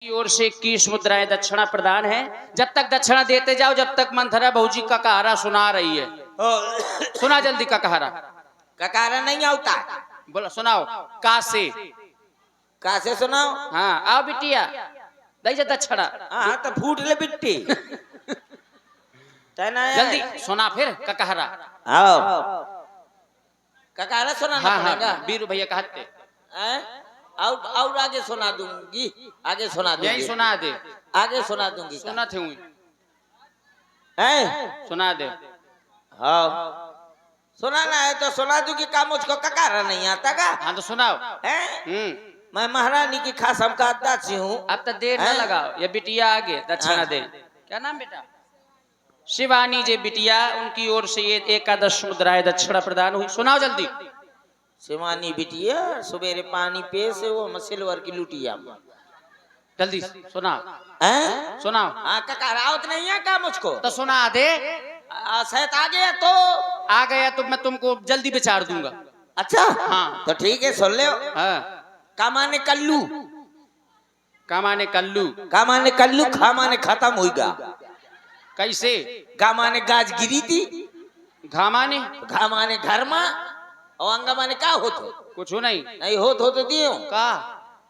की ओर से 21 मुद्राएं दक्षिणा प्रदान है। जब तक दक्षिणा देते जाओ जब तक मंथरा बहूजी का कहारा सुना रही है। सुना जल्दी का कहारा। ककारा नहीं आता। बोलो सुनाओ। का से सुनाओ। हाँ आओ बिटिया दई दक्षिणा। हाँ तो फूट ले बिट्टी जल्दी सुना फिर का कहारा। आओ ककारा सुना। हाँ हाँ बीरू भैया कहते और आगे सुना दूंगी। आगे सुना दूंगी। यही सुना दे। आगे सुना दूंगी। सुना थे सुना दे। हाँ सुनाना है तो सुना दूंगी। का मुझको ककारा नहीं आता का। हाँ तो सुनाओ। मैं महारानी की खास हम का दासी हूँ। अब तो देर न लगाओ। ये बिटिया आगे दक्षिणा दे। क्या नाम बेटा। शिवानी जे बिटिया उनकी ओर से ये 11 मुद्राएं दक्षिणा प्रदान हुई। सुनाओ जल्दी। शिवानी बिटिया सवेरे पानी पे से वो सिल्वर की लुटिया। जल्दी सुना। सुनाओ। हाँ ककारा आवत नहीं है का मुझको तो सुना दे। शायद आ गया तो आ गया तो मैं तुमको जल्दी विचार दूंगा। अच्छा हाँ तो ठीक है सुन ले। हाँ का माने कल्लू। का माने कल्लू। का माने कल्लू। खा माने खत्म होगा। कैसे। गा माने गाज गिरी थी। घा माने घा माने घर में और अंगा माने का होतो। कुछ नहीं नहीं हो तो दियो का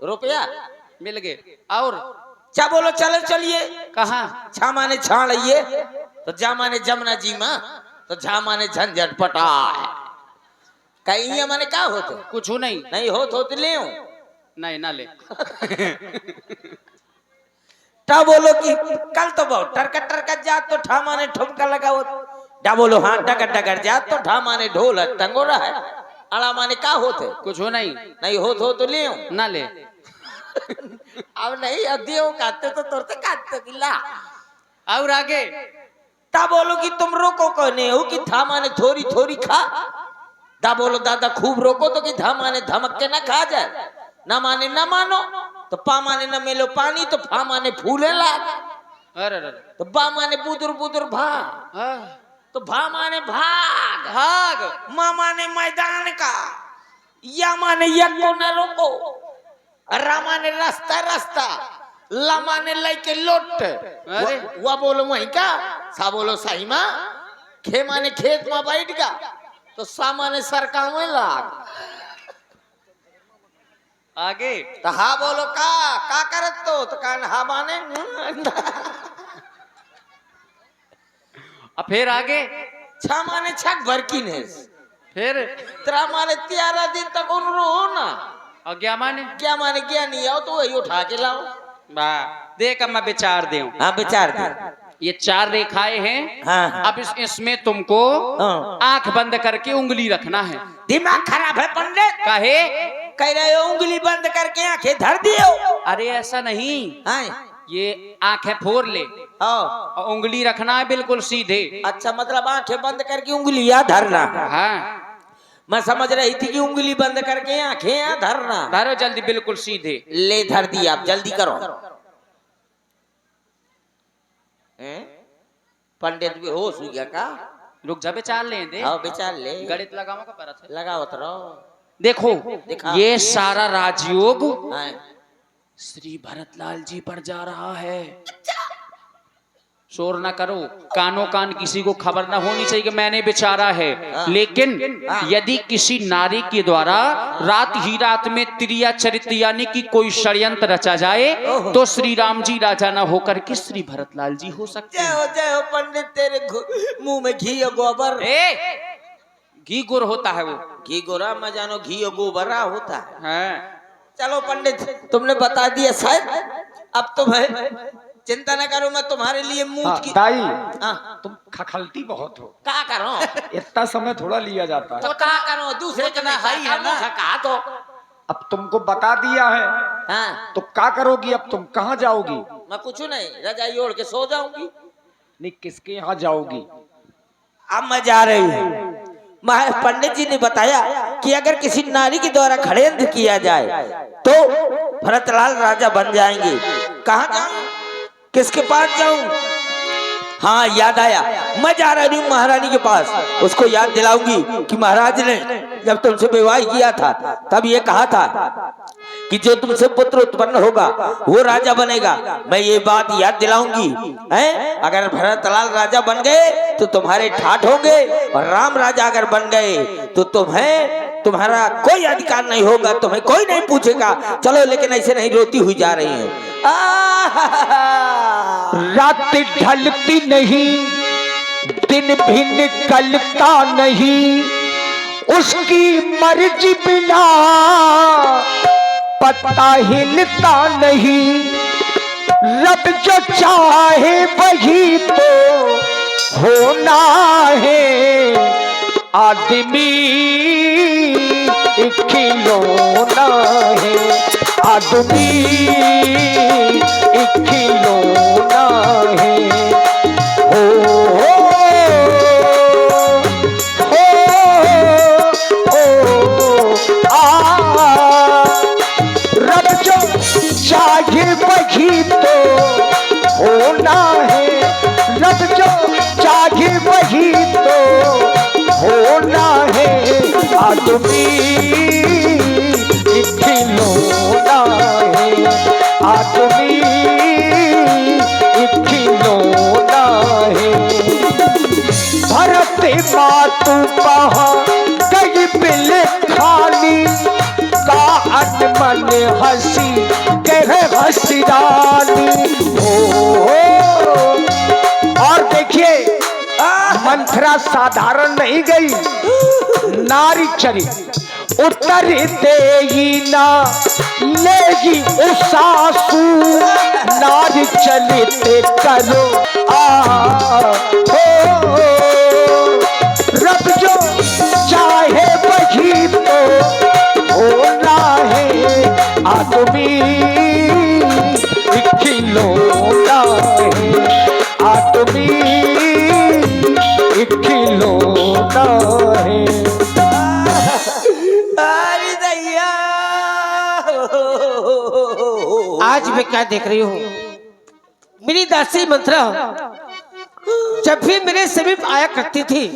रुपया मिल गए। और क्या बोलो चलो चलिए। कहा छा माने छाड़िए तो जा माने जमुना जी माँ तो झा माने झंझट पटा है। कहीं माने का होतो। कुछ नहीं। नहीं हो तो ले नहीं ना ले। टा बोलो कि कल तो बहुत टरकट टरकट जात तो ठा माने ठुमका लगाओ। डा बोलो हाँ डगर डगर जात तो ठा माने ढोल टंगोरा है। अड़ा माने का होते। कुछ नहीं। नहीं हो तो ले ना ले। अब नहीं अदियों काटते तो तोरते काटते गिला। और आगे ता बोलो कि तुम रोको कहने हो कि था माने थोड़ी थोड़ी खा। दा बोलो दादा खूब रोको तो कि था माने धमक के ना खा जाए। ना माने ना मानो तो पा माने न मेलो पानी तो फा माने फूले लाग। अरे तो बा माने बुदुर बुदुर भाग तो भा माने भाग भाग। माँ माने मैदान का। या माने या को न रोको। रा माने रास्ता रास्ता। ला माने लेके लोट। वा बोलो वही का। सा बोलो सही माँ। खे माने खेत में बैठ गया तो सा माने सरका में लाग। आगे तो हा बोलो का करत तो कान हा माने फिर आगे छा माने छक भर की ने। फिर त्रा माने 13 दिन तक उन रो ना। और क्या माने क्या नहीं आओ तो वही उठा के लाओ। देख अब मैं विचार दे। हाँ विचार दे। ये 4 रेखाएं हैं। हाँ। अब इसमें तुमको आंख बंद करके उंगली रखना है। दिमाग खराब है पंडित। काहे कह रहे हो उंगली बंद करके आंखें धर दियो। अरे ऐसा नहीं। हाँ। ये आंखें फोड़ ले और उंगली रखना है बिल्कुल सीधे। अच्छा मतलब आंखें बंद करके उंगलियां धरना। हाँ मैं समझ रही थी कि उंगली बंद करके आंखें धरना। धरो जल्दी बिल्कुल सीधे। ले धर दिया आप जल्दी करो। पंडित भी होश हो गया का। रुक जा विचार ले दे। हाँ विचार ले। गणित लगाओ का परत है। लगाओ तो देखो ये सारा राजयोग श्री भरतलाल जी पर जा रहा है। शोर ना करो। कानो कान किसी को खबर ना होनी चाहिए कि मैंने विचारा है। लेकिन यदि किसी नारी के द्वारा रात ही रात में त्रिया चरित्र यानी कि कोई षड्यंत्र रचा जाए तो श्री राम जी राजा ना होकर के श्री भरतलाल जी हो सकते हैं। जय हो पंडित तेरे मुंह में घी और गोबर। घी गुर होता है वो। घी गोरा मैं जानो घी और गोबरा होता है। हाँ। चलो पंडित तुमने बता दिया शायद। अब तो भाई चिंता न करो मैं तुम्हारे लिए मूत की। ताई तुम खखलती बहुत हो। क्या करो इतना समय थोड़ा लिया जाता है। तो क्या करो दूसरे के ना है ना कहा तो। अब तुमको बता दिया है। हाँ। तो क्या करोगी अब तुम कहाँ जाओगी। मैं कुछ नहीं रजाई ओढ़ के सो जाऊंगी। नहीं किसके यहाँ जाओगी। अब मैं जा रही हूँ। पंडित जी ने बताया कि अगर किसी नारी के द्वारा षड्यंत्र किया जाए तो भरतलाल राजा बन जाएंगे। कहाँ जाऊं किसके पास जाऊं। हाँ याद आया, मैं जा रही हूँ महारानी के पास, उसको याद दिलाऊंगी कि महाराज ने जब तुमसे विवाह किया था तब ये कहा था कि जो तुमसे पुत्र उत्पन्न होगा वो राजा बनेगा। मैं ये बात याद दिलाऊंगी, हैं? अगर भरतलाल राजा बन गए तो तुम्हारे ठाठ होंगे, और राम राजा अगर बन गए तो तुम्हारा कोई अधिकार नहीं होगा, तुम्हें कोई नहीं पूछेगा। चलो, लेकिन ऐसे नहीं, रोती हुई जा रही है। रात ढलती नहीं, दिन भी निकलता नहीं, उसकी मर्जी बिना पता हिलता नहीं। रब जो चाहे वही तो होना है, आदमी एक खिलौना है, आदमी एक खिलौना है। ओ रब जो चाहे वही तो होना है, रब जो चाहे वही तो होना है, आदमी एक खिलौना है, आदमी एक खिलौना है। भरत मातु पहा गई बिल खाली, का अनमन हंसी कह हंसी रानी। और देखिए, मंथरा साधारण नहीं गई, नारी चरित उत्तर देगी ना लेगी उसासू, नारी चलित करो रब जो चाहे वही तो होना है, आदमी एक खिलौना है, आदमी एक खिलौना है। अरे दैया, आज मैं क्या देख रही हूँ, मेरी दासी मंत्रा जब भी मेरे समीप आया करती थी,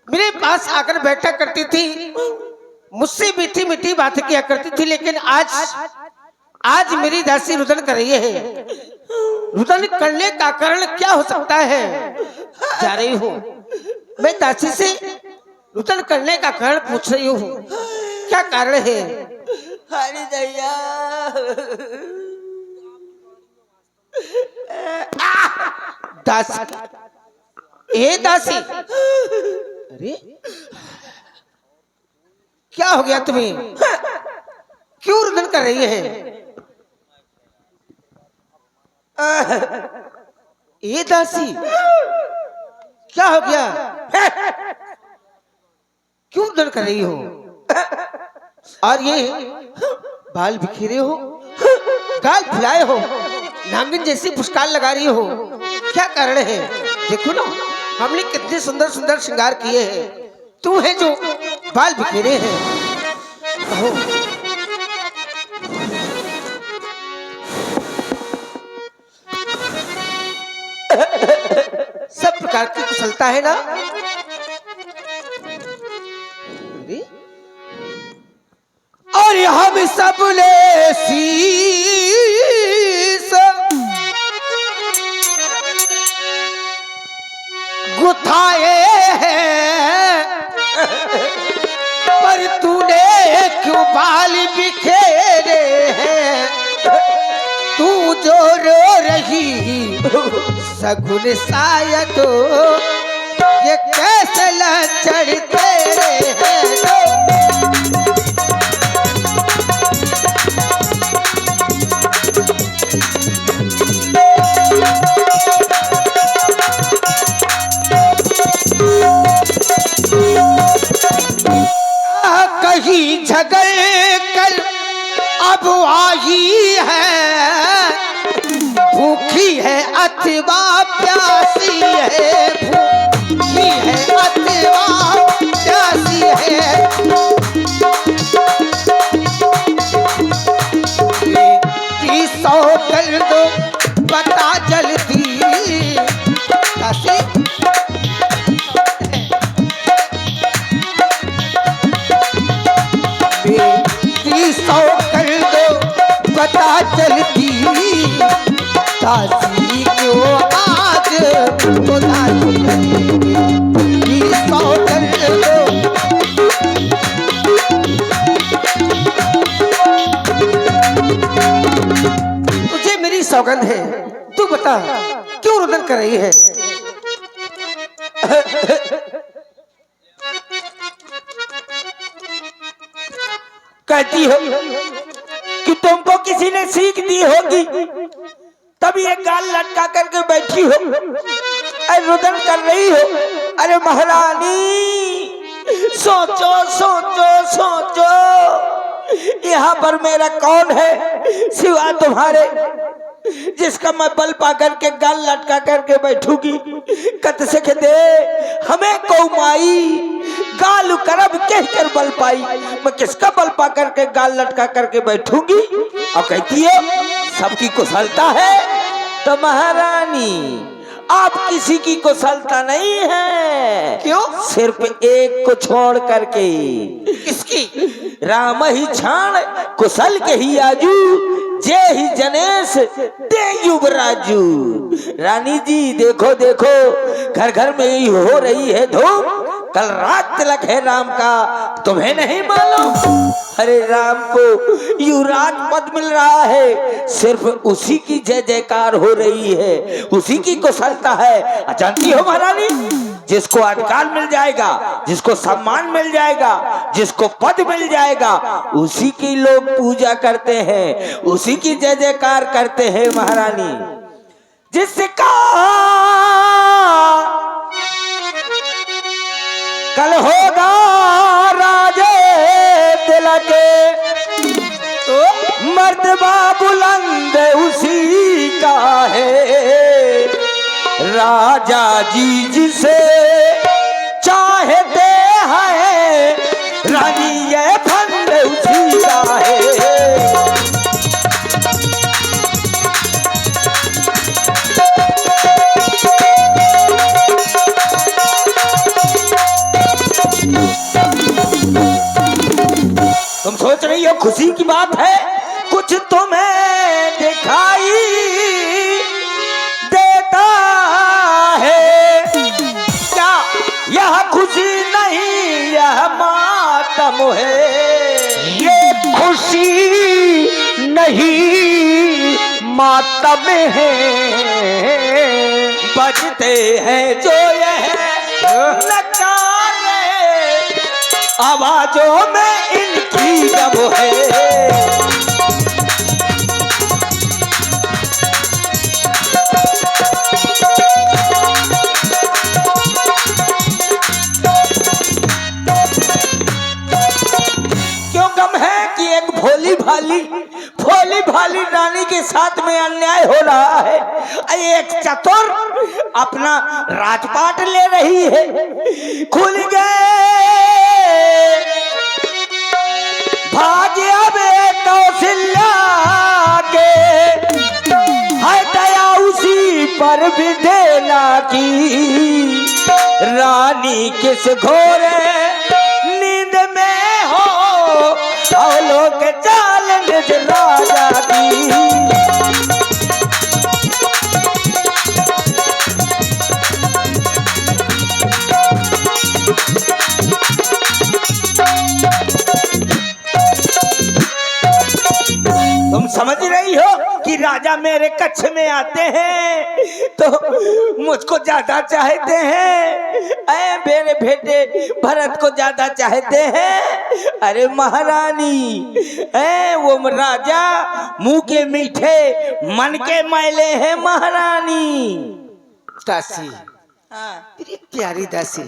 मेरे पास आकर बैठा करती थी, मुझसे मीठी मीठी बातें किया करती थी, लेकिन आज मेरी दासी रुदन कर रही है। रुदन करने का कारण क्या हो सकता है, जा रही हूँ मैं दासी से रुदन करने का कारण पूछ रही हूँ, क्या कारण है। अरे दैया, दासी, ए दासी, अरे क्या हो गया तुम्हें, क्यों रुदन कर रही है। ए दासी, क्या हो गया, क्यों रुदन कर रही हो, और ये बाल बिखेरे हो, गाल फुलाए हो, नागिन जैसी मुस्कान लगा रही हो, क्या कारण है। देखो ना, हमने कितने सुंदर सुंदर श्रृंगार किए हैं, तू है जो बाल बिखेरे हैं। सब प्रकार की कुशलता है ना। और हम सब ले शीश गुथाए हैं, पर तूने क्यों बाल बिखेरे हैं। तू जो रो रही सगुन शायद ये कैसे लक्षण तेरे हैं। कहीं झगड़ कर अब आई है, भूखी है अथवा प्यासी है, भूखी है अथवा प्यासी है। की सौ कर दो बता जल्दी, पता चलती दासी क्यों आज तो दासी की सौगंध दो। तुझे मेरी सौगंध है, तू बता क्यों रुदन कर रही है? कहती हो कि तुमको किसी ने सीख दी होगी, तभी ये गाल लटका करके बैठी हो, अरे रुदन कर रही हो। अरे महारानी, सोचो सोचो सोचो, यहाँ पर मेरा कौन है सिवा तुम्हारे, जिसका मैं बल पा करके गाल लटका करके बैठूंगी। कत से दे हमें को माई गाल करब कह कर बल पाई, मैं किसका बल पा करके गाल लटका करके बैठूंगी। अब कहती है सबकी कुशलता है, तो महारानी आप किसी की कुशलता नहीं है। क्यों? सिर्फ एक को छोड़ करके। किसकी? राम ही छाण कुशल के ही आजू, जे ही जनेश ते युवराजू। रानी जी देखो देखो, घर घर में ही हो रही है धूम, कल रात तिलक है राम का, तुम्हें नहीं मालूम? अरे राम को युवराज पद मिल रहा है, सिर्फ उसी की जय जयकार हो रही है, उसी की कुशलता है। जानती हो महारानी, जिसको अधिकार मिल जाएगा, जिसको सम्मान मिल जाएगा, जिसको पद मिल जाएगा, उसी की लोग पूजा करते हैं, उसी की जय जयकार करते हैं महारानी। जिसका कल होगा राजे तिलक, तो मर्तबा बुलंद उसी का है। राजा जी जिसे चाहते हैं, रानी ये फंद उसी का है। तुम सोच रही हो खुशी की बात है, कुछ तुम्हें दिखाई देता है क्या? यह खुशी नहीं, यह मातम है। ये खुशी नहीं मातम है, बजते हैं जो यह नकारे, आवाजों में इनकी दम है। क्यों गम है कि एक भोली भाली रानी के साथ में अन्याय हो रहा है, एक चतुर अपना राजपाट ले रही है। खुल गए भाग्य अब कौशल्या के, है दया उसी पर भी देना की। रानी किस घोरे नींद में हो, लोग चाल निज राजा की। तुम समझ रही हो कि राजा मेरे कच्छ में आते हैं तो मुझको ज्यादा चाहते हैं, ऐ मेरे बेटे भरत को ज्यादा चाहते हैं। अरे महारानी, ऐ वो राजा मुंह के मीठे मन के मैले हैं महारानी। दासी, हाँ, तेरी प्यारी दासी,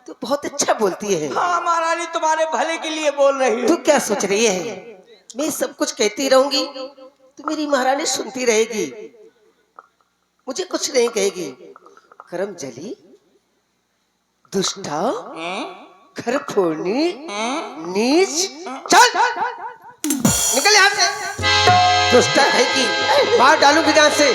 तू बहुत अच्छा बोलती है। हाँ महारानी, तुम्हारे भले के लिए बोल रही तू हूँ। क्या सोच रही है? मैं सब कुछ कहती रहूंगी, तू मेरी महारानी सुनती रहेगी, मुझे कुछ नहीं कहेगी। करम जली, दुष्टा, घर फोड़नी, नीच, चल निकल यहाँ से। दुष्टा है कि मार डालूंगी जान से।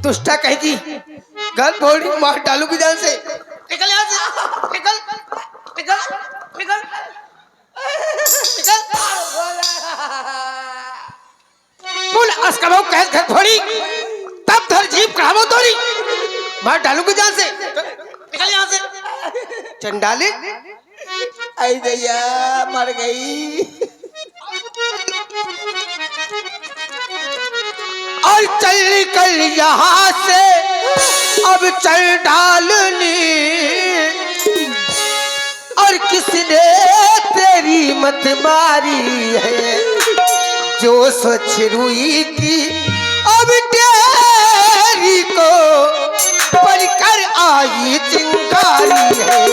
दुष्टा कहेगी गल थोड़ी मार डालूगी जान से। निकल यहाँ से, निकल निकल निकल निकल। बोल अस्करो कह घर थोड़ी तब धर जीप करावो थोड़ी मार डालूगी जान से। निकल यहाँ से चंडाली। आई दैया मर गई। और चल निकल यहाँ से अब चल डालनी। और किसने तेरी मत मारी है जो स्वच्छ रुई की अब तेरी को पढ़कर आई चिंगारी है।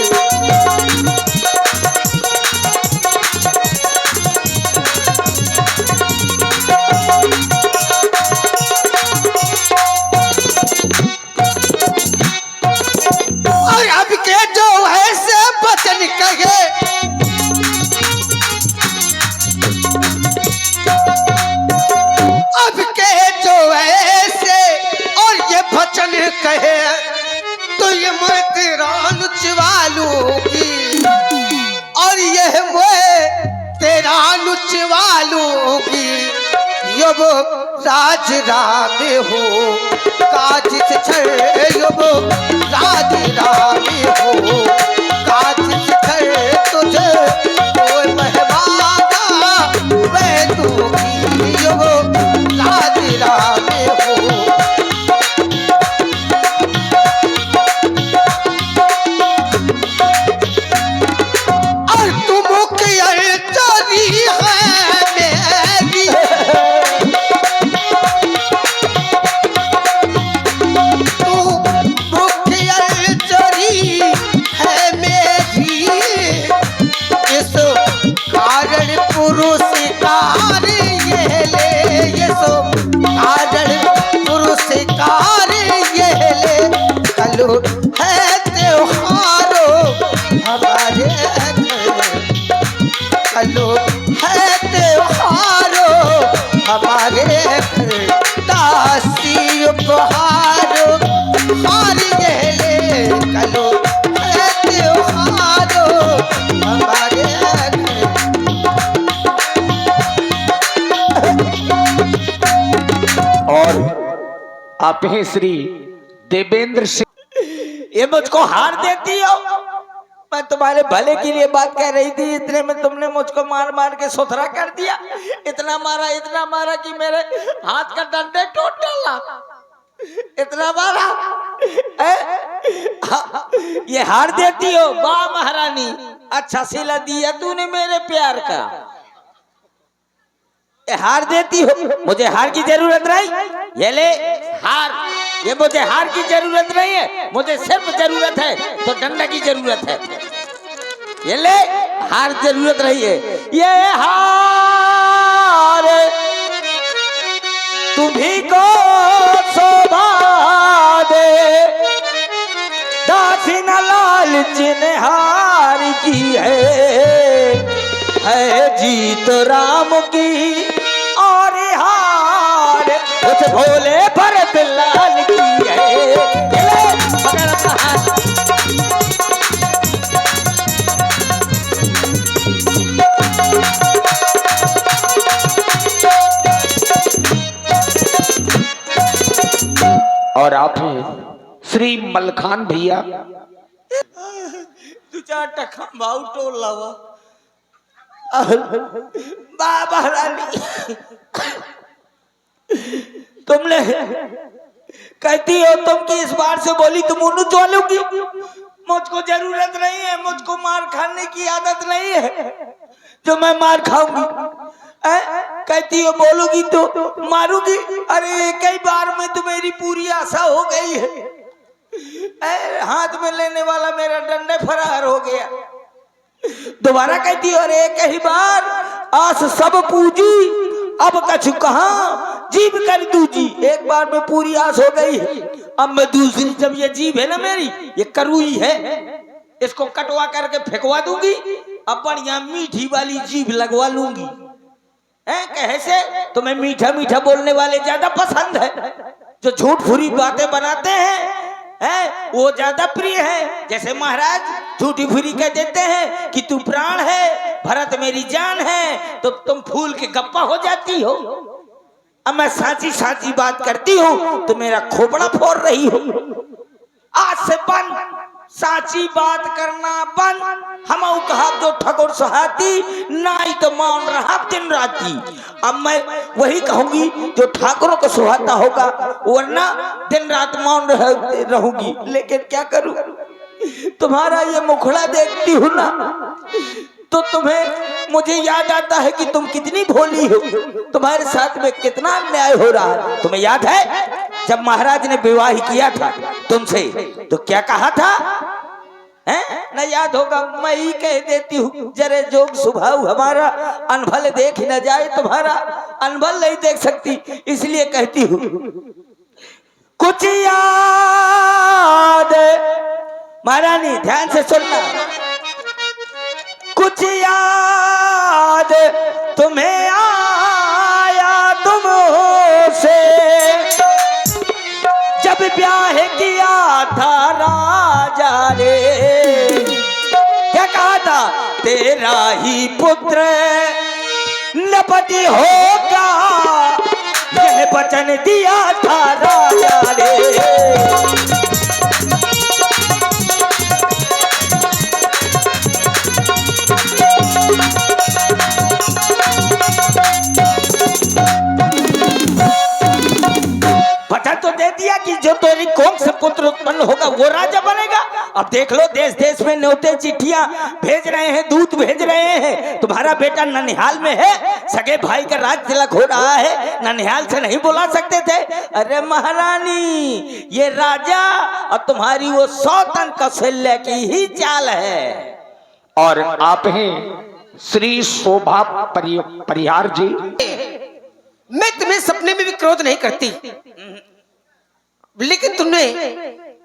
कहे अब के जो ऐसे और ये वचन कहे तो ये मैं तेरा नुचवा लूंगी। और ये मैं तेरा नुचवा लूंगी। यो वो राज राम हो काज से छड़ यो वो राज राम हो काज तुझे कोई महमाना मैं दूंगी यो राज राम हो। और तुम मुखिया चोरी है मेरी तू मुखिया चोरी है मेरी। इस कारण पुरस्कार ये ले ये सो कारण पुरस्कार ये ले। कलो है त्योहारो हमारे घर कलो है त्योहारो हमारे घर दासी उपहारो हार ये ले। कलो है त्योहारो हमारे और आप हैं श्री देवेंद्र सिंह। ये मुझको हार देती हो। मैं तुम्हारे भले के लिए बात कह रही थी, इतने में तुमने मुझको मार मार के सोथरा कर दिया। इतना मारा कि मेरे हाथ का डंडे टूट डाला। इतना मारा ये हार देती हो। वाह महारानी, अच्छा सिला दिया तूने मेरे प्यार का। ये हार देती हो। मुझे हार की जरूरत नहीं। ये ले हार। ये मुझे हार की जरूरत नहीं है, मुझे सिर्फ जरूरत है तो डंडा की जरूरत है। ये ले हार जरूरत नहीं है। ये हार तुम्ही को शोभा दे दासिन लालच ने हार की है जीत राम की। और हार उस भोले भरत लाल की है। और आप हैं श्री मलखान भैया। तू चार टखा भाव टोल लावा बाबा रानी। तुमने कहती हो तुम कि इस बार से बोली तुम उन्नू चलोगी। मुझको जरूरत नहीं है, मुझको मार खाने की आदत नहीं है जो मैं मार खाऊंगी। कहती हो बोलूगी तो मारूंगी। अरे कई बार में तो मेरी पूरी आशा हो गई है। हाथ में लेने वाला मेरा डंडे फरार हो गया। दोबारा कहती हो अरे एक ही बार आस सब पूजी अब कछु कहा जीभ कर दूजी। एक बार में पूरी आस हो गई है, अब मैं दूसरी जब ये जीभ है ना मेरी ये करुई है, इसको कटवा करके फेंकवा दूंगी। अब बढ़िया मीठी वाली जीभ लगवा लूंगी। कैसे तुम्हें मीठा मीठा बोलने वाले ज्यादा पसंद है जो झूठ फूरी बातें बनाते हैं वो ज्यादा प्रिय है। जैसे महाराज झूठी फूरी कह देते हैं कि तू प्राण है, भरत मेरी जान है, तो तुम फूल के गप्पा हो जाती हो। अब मैं साची साची बात करती हूँ तो मेरा खोपड़ा फोड़ रही हो। आज से बंद, साची बात करना बंद। हम कहा जो ठकुर सुहाती नाई तो मान रहा दिन राती। अब मैं वही कहूंगी जो ठाकुरों को सुहाता होगा, वरना दिन रात मौन रहूंगी। लेकिन क्या करूं, तुम्हारा ये मुखड़ा देखती हूं ना तो तुम्हें मुझे याद आता है कि तुम कितनी भोली हो, तुम्हारे साथ में कितना अन्याय हो रहा है। तुम्हें याद है जब महाराज ने विवाह किया था तुमसे तो क्या कहा था? न याद होगा, मैं ही कह देती हूँ। जरे जोग स्वभाव हमारा अनभल देख न जाए, तुम्हारा अनभल नहीं देख सकती, इसलिए कहती हूँ। कुछ याद, महारानी ध्यान से सुनना, कुछ याद तुम्हें आया तुमसे जब ब्याह किया था राजा रे। क्या कहा था? तेरा ही पुत्र नपति होगा, यह वचन दिया था राजा रे। तो दे दिया कि जो तेरी कौन से पुत्र उत्पन्न होगा वो राजा बनेगा। अब देख लो, देश देश में न्योते चिट्ठियां भेज रहे हैं, दूत भेज रहे हैं। तुम्हारा बेटा ननिहाल में है, सगे भाई का राज तिलक हो रहा है, ननिहाल से नहीं बुला सकते थे? अरे महारानी, ये राजा और तुम्हारी वो सौतन कौशल्या की ही चाल है। और आप हैं श्री शोभा परिहार जी। मैं तुम्हें सपने में भी क्रोध नहीं करती, लेकिन तुमने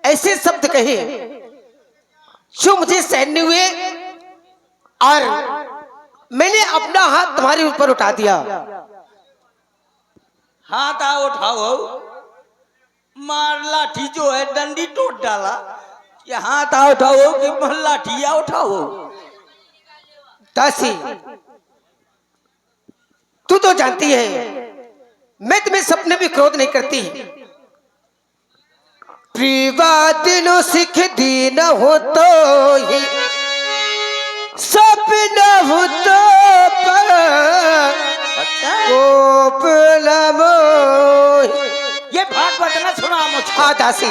ऐसे शब्द कहे जो मुझे सहन नहीं हुए और मैंने अपना हाथ तुम्हारे ऊपर उठा दिया। हाथ उठाओ, मार लाठी जो है डंडी टूट डाला। ये हाथ उठाओ कि लाठिया उठाओ? दासी, तू तो जानती है मैं तुम्हें सपने में क्रोध नहीं करती। प्रिवादिनो सिख दीन हो तो ही सपना हो तो पर ये भाग बदना सुना मुझको। हाँ दासी,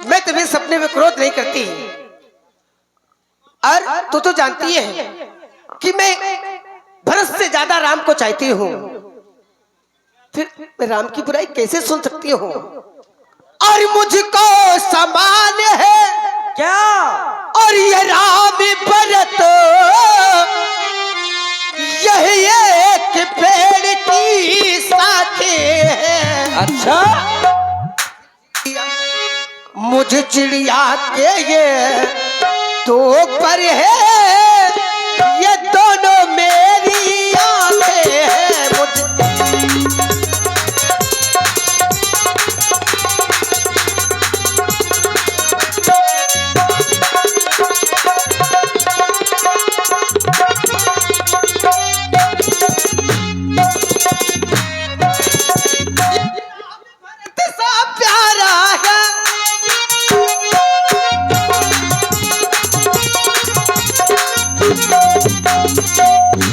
मैं तुम्हें सपने में क्रोध नहीं करती और तू तो जानती है कि मैं भरत से ज्यादा राम को चाहती हूँ। फिर मैं राम की बुराई कैसे सुन सकती हूँ? और मुझको समान है क्या? और ये राम भरत यह एक पेड़ की साथी है। अच्छा, मुझे चिड़िया के ये दो पर है, ये दोनों मेरी आंखें हैं।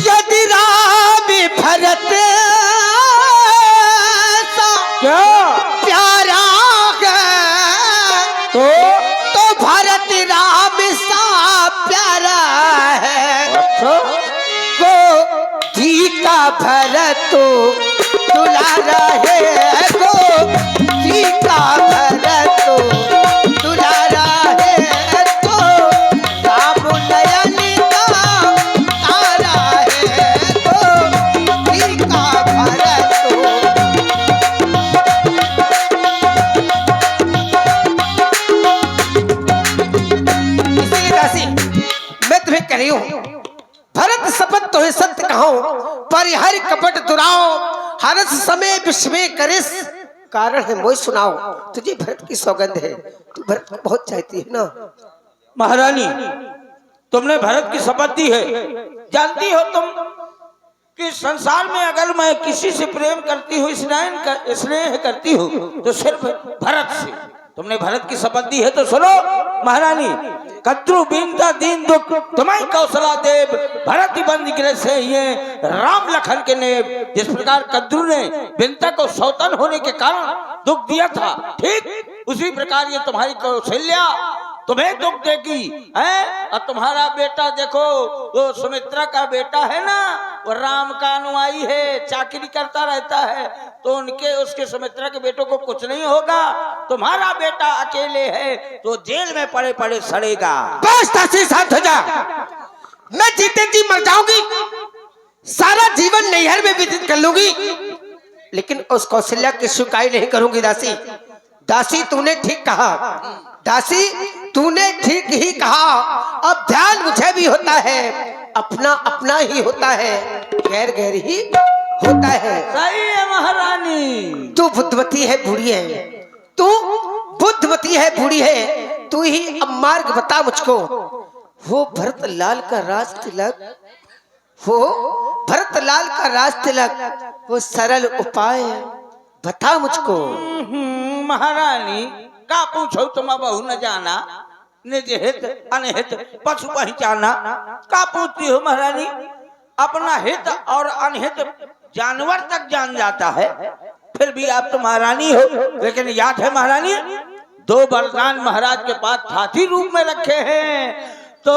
यदि राम भरत प्यारा है तो भरत राम सा प्यारा है। को धी का भरत दुलारा है, को धी का भरत दुलारा है, तो राम नयन करी हूं। भरत शपथ तो सत्य कहो, पर हर कपट दुराओ, हरस समय विश्व में करिस कारण है मोई सुनाओ। तुझे भरत की सौगंध है, तू भरत को बहुत चाहती है ना। महारानी, तुमने भरत की शपथ दी है। जानती हो तुम कि संसार में अगर मैं किसी से प्रेम करती हूँ, स्नेह करती हूँ, तो सिर्फ भरत से। तुमने भरत की शपथ दी है तो सुनो महारानी, कद्रु बीनता दीन दुख तुम्हें कौशला देव, भरत बंद गिरे से ये राम लखन के नेब। जिस प्रकार कद्रु ने बिनता को सौतन होने के कारण दुख दिया था, ठीक उसी प्रकार ये तुम्हारी कौशल्या तुम्हें दुख देगी है। और तुम्हारा बेटा देखो, वो सुमित्रा का बेटा है ना, वो राम का अनुयायी है, चाकरी करता रहता है, तो उनके उसके सुमित्रा के बेटों को कुछ नहीं होगा। तुम्हारा बेटा अकेले है तो जेल में पड़े पड़े सड़ेगा। बस दासी शांत हो जा। मैं जीते जी मर जाऊंगी, सारा जीवन नैहर में व्यतीत कर लूंगी, लेकिन उस कौशल्या की शिकायत नहीं करूंगी। दासी दासी तूने ठीक कहा, दासी तूने ठीक ही कहा। अब ध्यान मुझे भी होता है, अपना अपना ही होता है, गैर गैर ही होता है। सही है महारानी। तू बुद्धवती है बूढ़ी है, तू बुद्धवती है बूढ़ी है, तू ही अब मार्ग बता मुझको। वो भरत लाल का राज तिलक, वो भरत लाल का राज तिलक, वो सरल उपाय बता मुझको। महारानी का पूछो तुम बहु न जाना, निज हित अनहित पशु पहचाना। का पूछती हो महारानी? अपना हित और अनहित जानवर तक जान जाता है, फिर भी आप तो महारानी हो। लेकिन याद है महारानी, 2 वरदान महाराज के पास हाथी रूप में रखे हैं, तो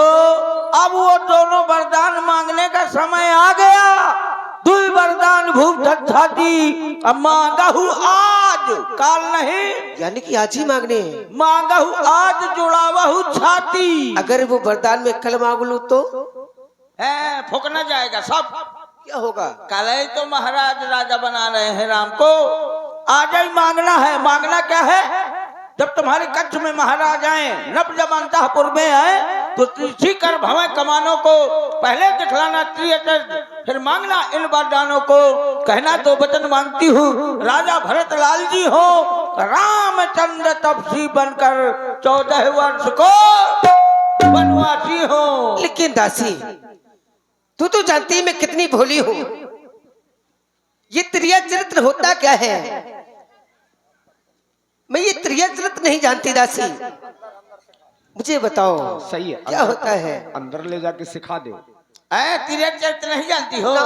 अब वो दोनों वरदान मांगने का समय आ गया। 2 वरदान भूप छाती, अब मांगहु आज काल नहीं, यानी कि आज ही मांगने। मांगहु आज जुड़ावहु छाती। अगर वो वरदान में कल मांग लूं तो है फूकना जाएगा सब। क्या होगा? कल ही तो महाराज राजा बना रहे हैं राम को, आज ही मांगना है। मांगना क्या है? जब तुम्हारे कच्छ में महाराज आए, नब जब अंतःपुर में आए, तो त्रिशी कर भवें कमानों को पहले दिखलाना त्रियचर, फिर मांगना इन वरदानों को। कहना 2 वचन मांगती हूँ, राजा भरत लाल जी हो, रामचंद्र तपसी बनकर 14 वर्ष को वनवासी हो। लेकिन दासी तू तो जानती है मैं कितनी भोली हूँ, ये त्रिया चरित्र होता क्या है? मैं ये त्रिया चरित्र नहीं जानती दासी, मुझे बताओ सही है, क्या होता है? अंदर ले जाके सिखा दो। त्रियक चरित्र नहीं जानती हो?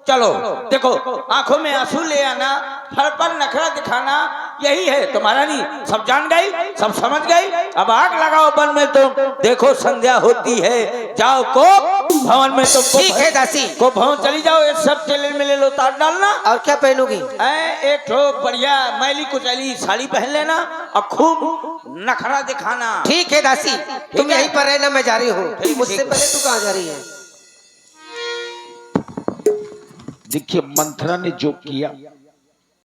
चलो देखो, आंखों में आंसू ले आना, हर पर नखरा दिखाना, यही है तुम्हारा। नहीं सब जान गई, सब समझ गई। अब आग लगाओ वन में, तुम देखो संध्या होती है, जाओ को भवन में। तुम ठीक है दासी, को भवन चली जाओ, ये सब चेले में ले लो, तार डालना। और क्या पहनूंगी? एक ठो बढ़िया मैली कुचैली साड़ी पहन लेना और खूब नखरा दिखाना। ठीक है दासी, तुम यहीं पर रहना, मैं जा रही हूँ। मुझसे पहले तू कहाँ जा रही है? देखिए मंथरा ने जो किया